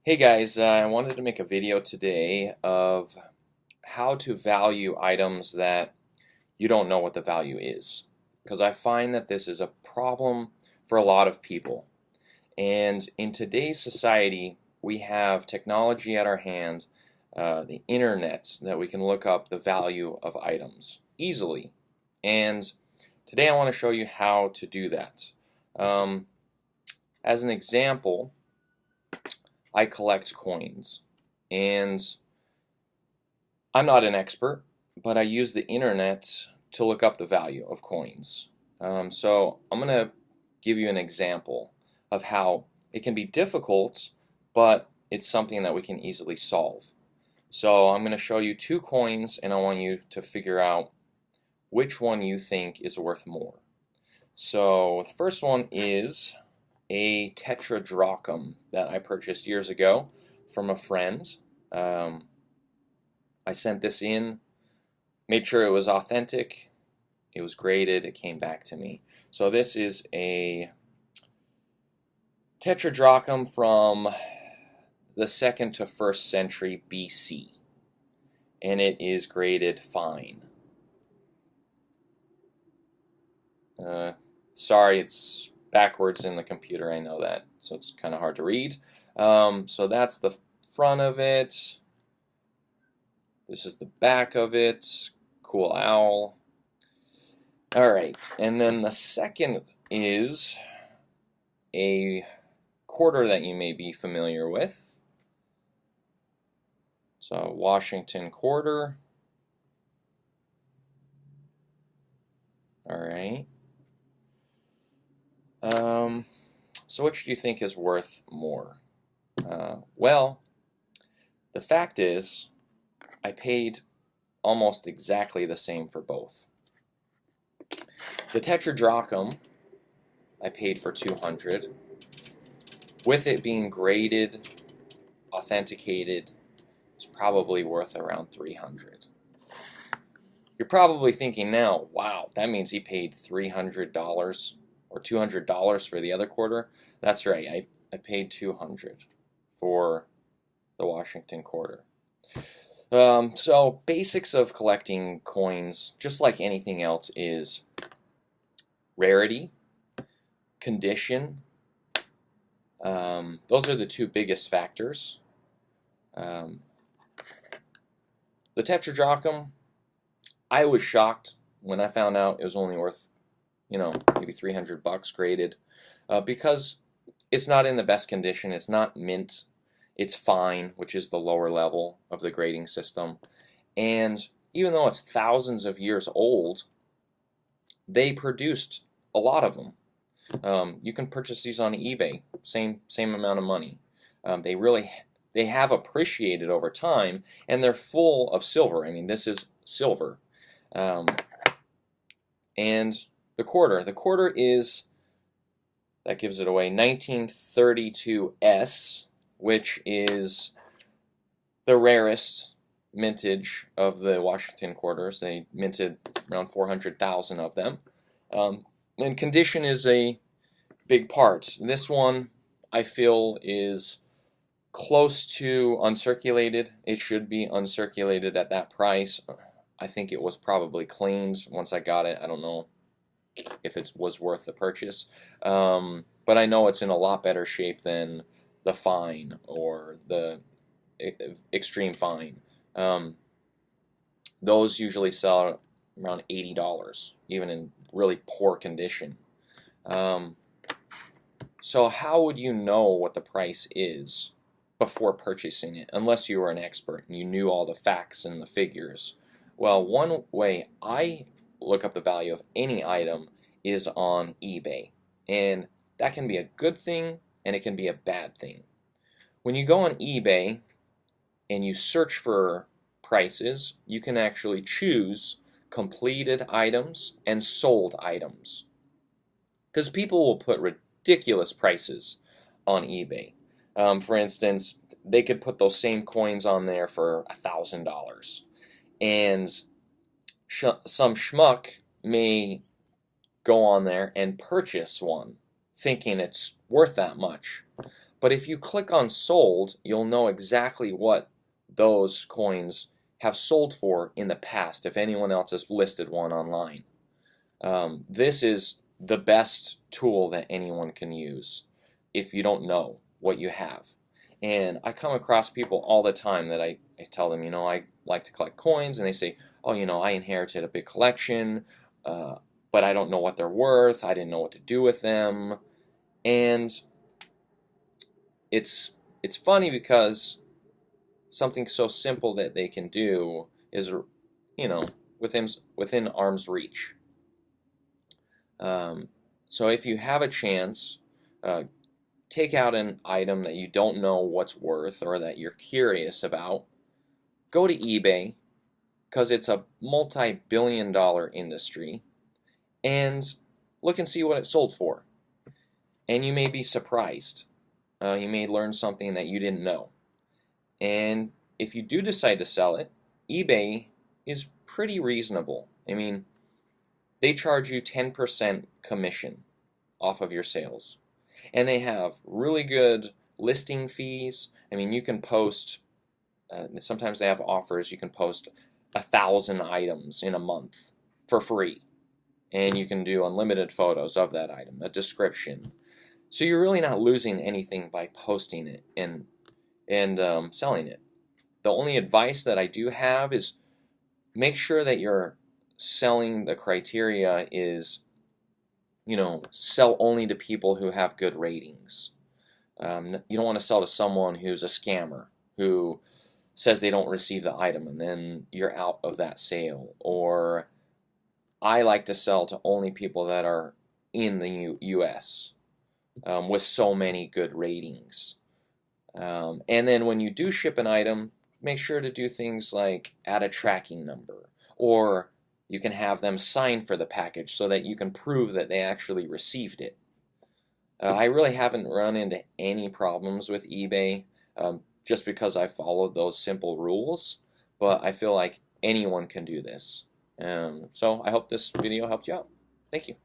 Hey guys, I wanted to make a video today of how to value items that you don't know what the value is. Because I find that this is a problem for a lot of people. And in today's society, we have technology at our hand, the internet, that we can look up the value of items easily. And today I want to show you how to do that. Um, as an example, I collect coins, and I'm not an expert, but I use the internet to look up the value of coins. So I'm going to give you an example of how it can be difficult, but it's something that we can easily solve. So I'm going to show you two coins, and I want you to figure out which one you think is worth more. So the first one is a tetradrachm that I purchased years ago from a friend. I sent this in, made sure it was authentic, it was graded, it came back to me. So this is a tetradrachm from the 2nd to 1st century BC, and it is graded fine. Sorry, it's backwards in the computer, I know that, so it's kind of hard to read. So that's the front of it. This is the back of it. Cool owl. Alright, and then the second is a quarter that you may be familiar with. It's a Washington quarter. Alright. So which do you think is worth more? Well, the fact is, I paid almost exactly the same for both. The tetradrachm I paid for 200. With it being graded, authenticated, it's probably worth around 300. You're probably thinking now, wow, that means he paid $300 or $200 for the other quarter. That's right, I paid 200 for the Washington quarter. So basics of collecting coins, just like anything else, is rarity, condition. Those are the two biggest factors. The tetradrachm, I was shocked when I found out it was only worth, maybe $300 graded, because it's not in the best condition. It's not mint. It's fine, which is the lower level of the grading system. And even though it's thousands of years old, they produced a lot of them. You can purchase these on eBay, same amount of money. They have appreciated over time, and they're full of silver. I mean, this is silver. And the quarter is, that gives it away, 1932S, which is the rarest mintage of the Washington quarters. They minted around 400,000 of them. And condition is a big part. This one, I feel, is close to uncirculated. It should be uncirculated at that price. I think it was probably cleaned once I got it. I don't know if it was worth the purchase. But I know it's in a lot better shape than the fine or the extreme fine. Those usually sell around $80, even in really poor condition. So how would you know what the price is before purchasing it, unless you were an expert and you knew all the facts and the figures? Well, one way I look up the value of any item is on eBay, and that can be a good thing and it can be a bad thing. When you go on eBay and you search for prices, you can actually choose completed items and sold items, because people will put ridiculous prices on eBay. For instance, they could put those same coins on there for $1,000, and some schmuck may go on there and purchase one thinking it's worth that much. But if you click on sold, you'll know exactly what those coins have sold for in the past if anyone else has listed one online. This is the best tool that anyone can use if you don't know what you have. And I come across people all the time that I tell them, I like to collect coins, and they say, oh, I inherited a big collection, but I don't know what they're worth. I didn't know what to do with them. And it's funny because something so simple that they can do is, within arm's reach. So if you have a chance, take out an item that you don't know what's worth or that you're curious about. Go to eBay, because it's a multi-billion-dollar industry, and look and see what it sold for. And you may be surprised. You may learn something that you didn't know. And if you do decide to sell it, eBay is pretty reasonable. I mean, they charge you 10% commission off of your sales. And they have really good listing fees. I mean, you can post, sometimes they have offers, you can post 1,000 items in a month for free. And you can do unlimited photos of that item, a description. So you're really not losing anything by posting it and selling it. The only advice that I do have is make sure that you're selling, the criteria is, sell only to people who have good ratings. You don't want to sell to someone who's a scammer, who says they don't receive the item and then you're out of that sale. Or I like to sell to only people that are in the US with so many good ratings. And then when you do ship an item, make sure to do things like add a tracking number, or you can have them sign for the package so that you can prove that they actually received it. I really haven't run into any problems with eBay just because I followed those simple rules, but I feel like anyone can do this. So I hope this video helped you out. Thank you.